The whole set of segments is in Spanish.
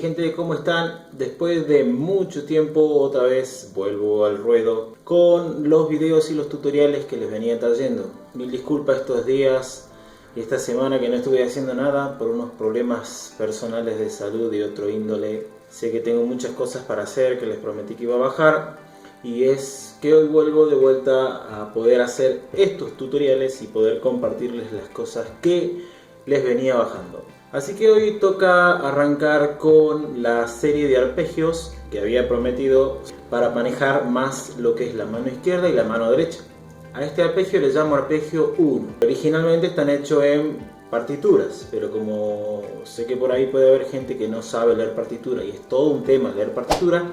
gente, ¿cómo están? Después de mucho tiempo otra vez vuelvo al ruedo con los videos y los tutoriales que les venía trayendo. Mil disculpas estos días y esta semana que no estuve haciendo nada por unos problemas personales de salud y otro índole. Sé que tengo muchas cosas para hacer que les prometí que iba a bajar y es que hoy vuelvo de vuelta a poder hacer estos tutoriales y poder compartirles las cosas que les venía bajando. Así que hoy toca arrancar con la serie de arpegios que había prometido para manejar más lo que es la mano izquierda y la mano derecha. A este arpegio le llamo arpegio 1. Originalmente están hechos en partituras, pero como sé que por ahí puede haber gente que no sabe leer partitura y es todo un tema leer partitura,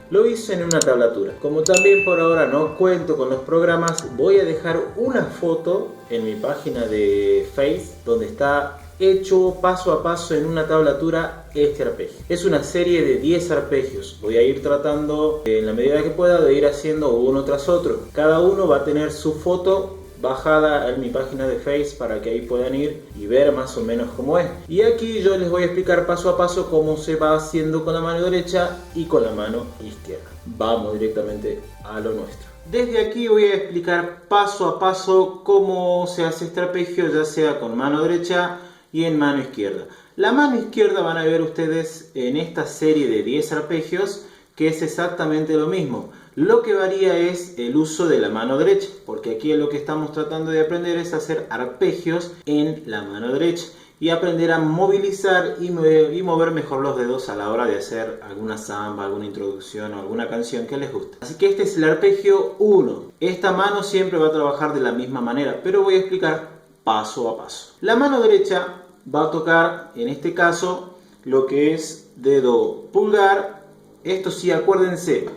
lo hice en una tablatura. Como también por ahora no cuento con los programas, voy a dejar una foto en mi página de Face donde está hecho paso a paso en una tablatura este arpegio. Es una serie de 10 arpegios. Voy a ir tratando en la medida que pueda de ir haciendo uno tras otro. Cada uno va a tener su foto bajada en mi página de Face para que ahí puedan ir y ver más o menos cómo es. Y aquí yo les voy a explicar paso a paso cómo se va haciendo con la mano derecha y con la mano izquierda. Vamos directamente a lo nuestro. Desde aquí voy a explicar paso a paso cómo se hace este arpegio, ya sea con mano derecha y en mano izquierda. La mano izquierda van a ver ustedes en esta serie de 10 arpegios que es exactamente lo mismo. Lo que varía es el uso de la mano derecha, porque aquí lo que estamos tratando de aprender es hacer arpegios en la mano derecha y aprender a movilizar y mover mejor los dedos a la hora de hacer alguna samba, alguna introducción o alguna canción que les guste. Así que este es el arpegio 1. Esta mano siempre va a trabajar de la misma manera, pero voy a explicar paso a paso. La mano derecha va a tocar, en este caso, lo que es dedo pulgar. Esto sí, acuérdense,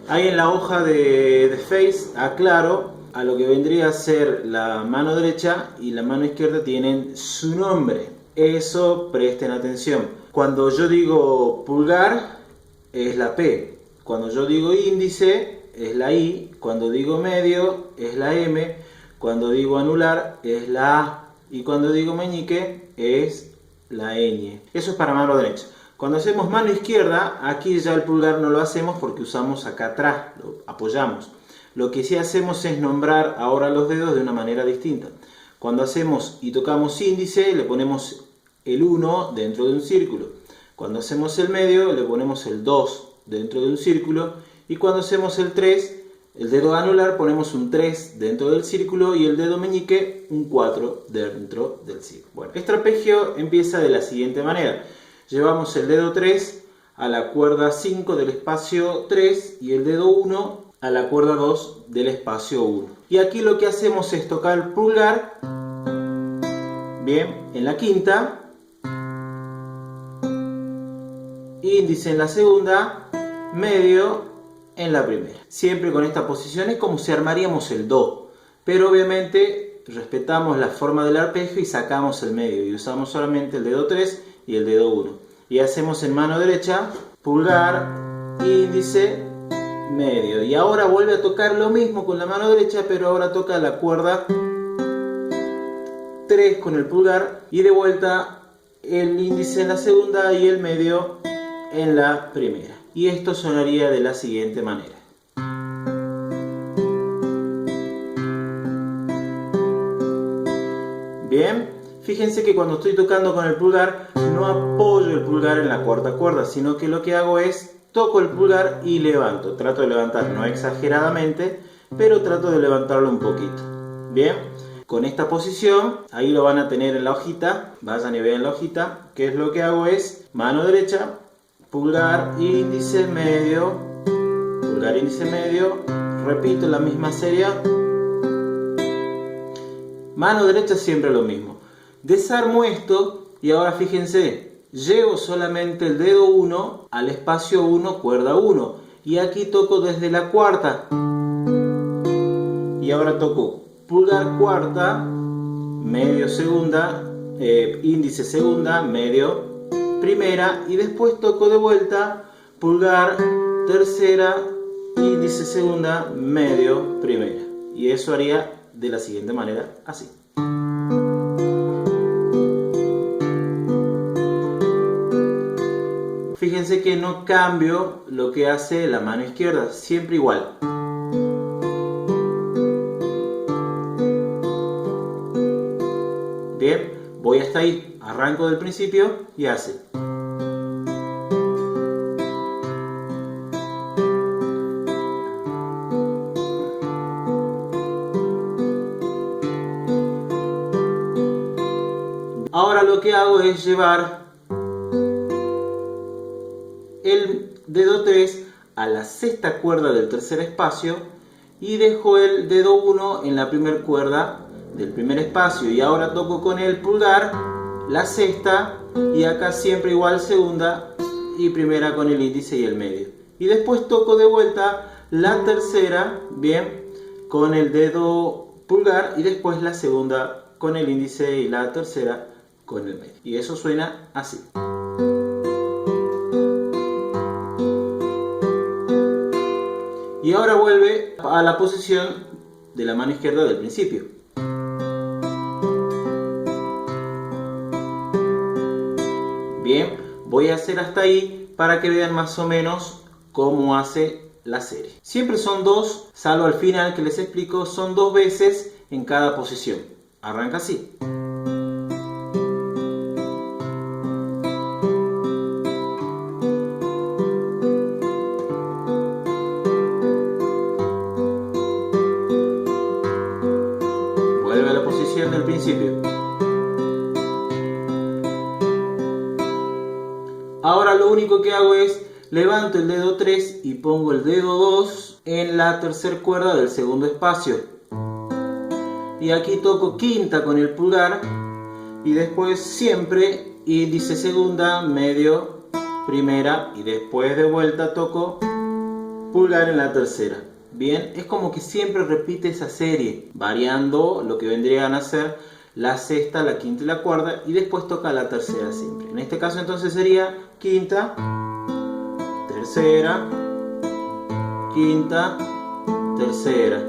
ahí en la hoja de Face aclaro a lo que vendría a ser la mano derecha y la mano izquierda tienen su nombre. Eso presten atención. Cuando yo digo pulgar es la P. Cuando yo digo índice es la I. Cuando digo medio es la M. Cuando digo anular es la A. Y cuando digo meñique es la ñ. Eso es para mano derecha. Cuando hacemos mano izquierda, aquí ya el pulgar no lo hacemos porque usamos acá atrás, lo apoyamos. Lo que sí hacemos es nombrar ahora los dedos de una manera distinta. Cuando hacemos y tocamos índice, le ponemos el 1 dentro de un círculo. Cuando hacemos el medio, le ponemos el 2 dentro de un círculo. Y cuando hacemos el 3, el dedo anular, ponemos un 3 dentro del círculo y el dedo meñique un 4 dentro del círculo. Bueno, este arpegio empieza de la siguiente manera. Llevamos el dedo 3 a la cuerda 5 del espacio 3 y el dedo 1 a la cuerda 2 del espacio 1. Y aquí lo que hacemos es tocar el pulgar, bien, en la quinta, índice en la segunda, medio en la primera. Siempre con esta posición es como si armaríamos el do, pero obviamente respetamos la forma del arpegio y sacamos el medio y usamos solamente el dedo 3 y el dedo 1. Y hacemos en mano derecha pulgar, índice, medio. Y ahora vuelve a tocar lo mismo con la mano derecha, pero ahora toca la cuerda 3 con el pulgar y de vuelta el índice en la segunda y el medio en la primera. Y esto sonaría de la siguiente manera. Bien, fíjense que cuando estoy tocando con el pulgar no apoyo el pulgar en la cuarta cuerda, sino que lo que hago es toco el pulgar y levanto. Trato de levantar no exageradamente, pero trato de levantarlo un poquito. Bien, con esta posición, ahí lo van a tener en la hojita. Vayan y vean la hojita. ¿Qué es lo que hago? Es mano derecha, pulgar, índice, medio, pulgar, índice, medio. Repito la misma serie. Mano derecha siempre lo mismo. Desarmo esto y ahora fíjense, llevo solamente el dedo 1 al espacio 1, cuerda 1. Y aquí toco desde la cuarta. Y ahora toco pulgar cuarta, medio segunda, índice segunda, medio primera. Y después toco de vuelta pulgar tercera, índice segunda, medio primera. Y eso haría de la siguiente manera, así. fíjense que no cambio lo que hace la mano izquierda, siempre igual. Bien, voy hasta ahí, arranco del principio y hace. Ahora lo que hago es llevar el dedo 3 a la sexta cuerda del tercer espacio y dejo el dedo 1 en la primera cuerda del primer espacio, y ahora toco con el pulgar la sexta y acá siempre igual segunda y primera con el índice y el medio, y después toco de vuelta la tercera, bien, con el dedo pulgar y después la segunda con el índice y la tercera con el medio, y eso suena así. Y ahora vuelve a la posición de la mano izquierda del principio. Bien, voy a hacer hasta ahí para que vean más o menos cómo hace la serie. Siempre son dos, salvo al final que les explico, son dos veces en cada posición. Arranca así. Vuelve a la posición del principio. Ahora lo único que hago es levanto el dedo 3 y pongo el dedo 2 en la tercera cuerda del segundo espacio. Y aquí toco quinta con el pulgar y después siempre índice segunda, medio, primera y después de vuelta toco pulgar en la tercera. Bien, es como que siempre repite esa serie, variando lo que vendrían a ser la sexta, la quinta y la cuarta, y después toca la tercera siempre. En este caso entonces sería quinta, tercera, quinta, tercera.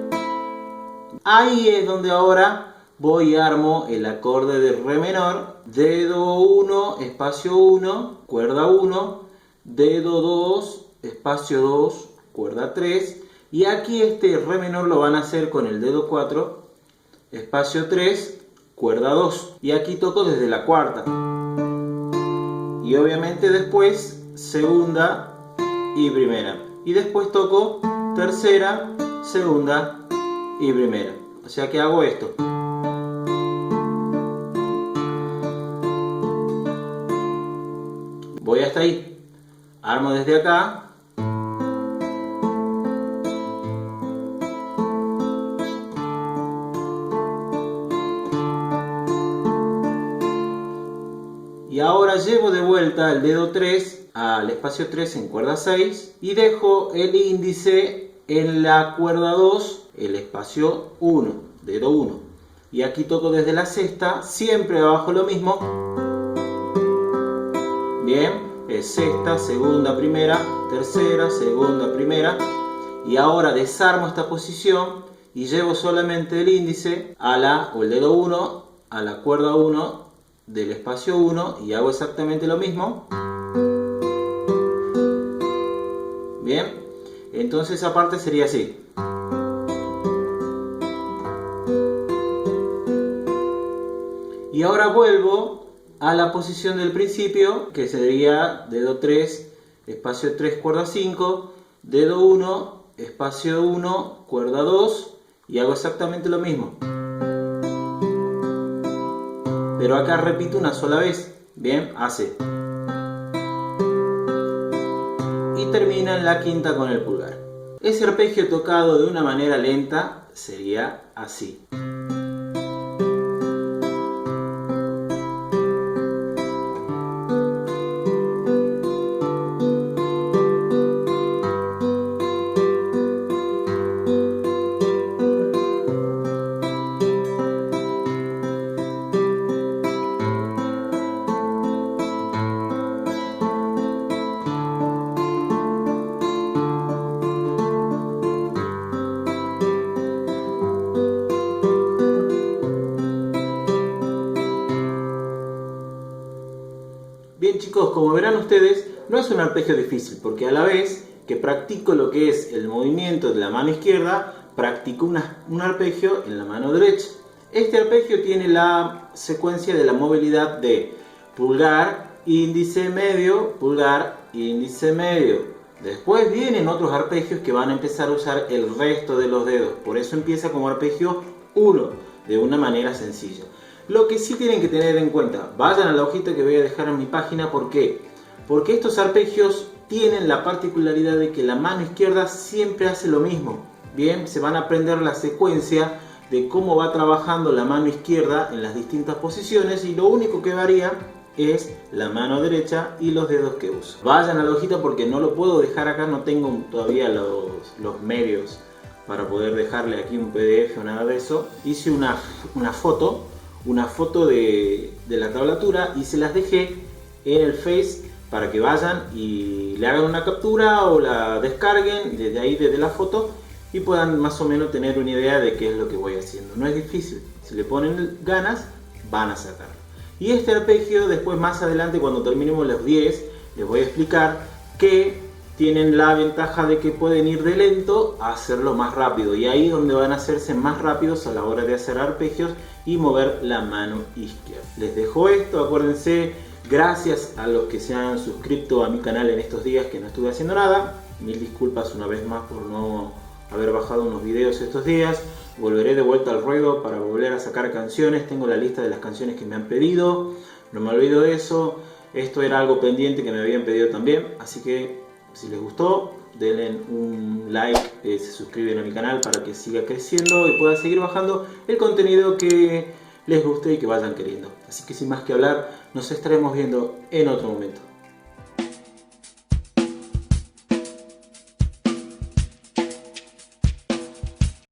Ahí es donde ahora voy y armo el acorde de re menor, dedo 1, espacio 1, cuerda 1, dedo 2, espacio 2, cuerda 3, y aquí este re menor lo van a hacer con el dedo 4, espacio 3, cuerda 2, y aquí toco desde la cuarta, y obviamente después segunda y primera, y después toco tercera, segunda y primera, o sea que hago esto. Voy hasta ahí, armo desde acá, y ahora llevo de vuelta el dedo 3 al espacio 3 en cuerda 6 y dejo el índice en la cuerda 2, el espacio 1, dedo 1. Y aquí toco desde la sexta, siempre abajo lo mismo. Bien, es sexta, segunda, primera, tercera, segunda, primera. Y ahora desarmo esta posición y llevo solamente el índice o el dedo 1 a la cuerda 1 del espacio 1 y hago exactamente lo mismo. Bien, entonces esa parte sería así. Y ahora vuelvo a la posición del principio, que sería dedo 3, espacio 3, cuerda 5, dedo 1, espacio 1, cuerda 2, y hago exactamente lo mismo. Pero acá repito una sola vez. Bien, hace. Y termina en la quinta con el pulgar. Ese arpegio tocado de una manera lenta sería así. Bien chicos, como verán ustedes, No es un arpegio difícil, porque a la vez que practico lo que es el movimiento de la mano izquierda, practico un arpegio en la mano derecha. Este arpegio tiene la secuencia de la movilidad de pulgar, índice, medio, pulgar, índice, medio. Después vienen otros arpegios que van a empezar a usar el resto de los dedos. Por eso empieza como arpegio 1, de una manera sencilla. Lo que sí tienen que tener en cuenta, vayan a la hojita que voy a dejar en mi página. ¿Por qué? Porque estos arpegios tienen la particularidad de que la mano izquierda siempre hace lo mismo. Bien, se van a aprender la secuencia de cómo va trabajando la mano izquierda en las distintas posiciones, y lo único que varía es la mano derecha y los dedos que uso. Vayan a la hojita porque no lo puedo dejar acá, no tengo todavía los medios para poder dejarle aquí un PDF o nada de eso. Hice una foto de la tablatura y se las dejé en el Face para que vayan y le hagan una captura o la descarguen desde ahí, desde la foto, y puedan más o menos tener una idea de qué es lo que voy haciendo. No es difícil, si le ponen ganas van a sacarlo. Y este arpegio después, más adelante, cuando terminemos los 10, les voy a explicar que tienen la ventaja de que pueden ir de lento a hacerlo más rápido, y ahí es donde van a hacerse más rápidos a la hora de hacer arpegios y mover la mano izquierda. Les dejo esto, acuérdense, gracias a los que se han suscrito a mi canal en estos días que no estuve haciendo nada. Mil disculpas una vez más por no haber bajado unos videos estos días. Volveré de vuelta al ruedo para volver a sacar canciones. Tengo la lista de las canciones que me han pedido, no me olvido de eso. Esto era algo pendiente que me habían pedido también, así que si les gustó, denle un like, se suscriben a mi canal para que siga creciendo y pueda seguir bajando el contenido que les guste y que vayan queriendo. Así que sin más que hablar, nos estaremos viendo en otro momento.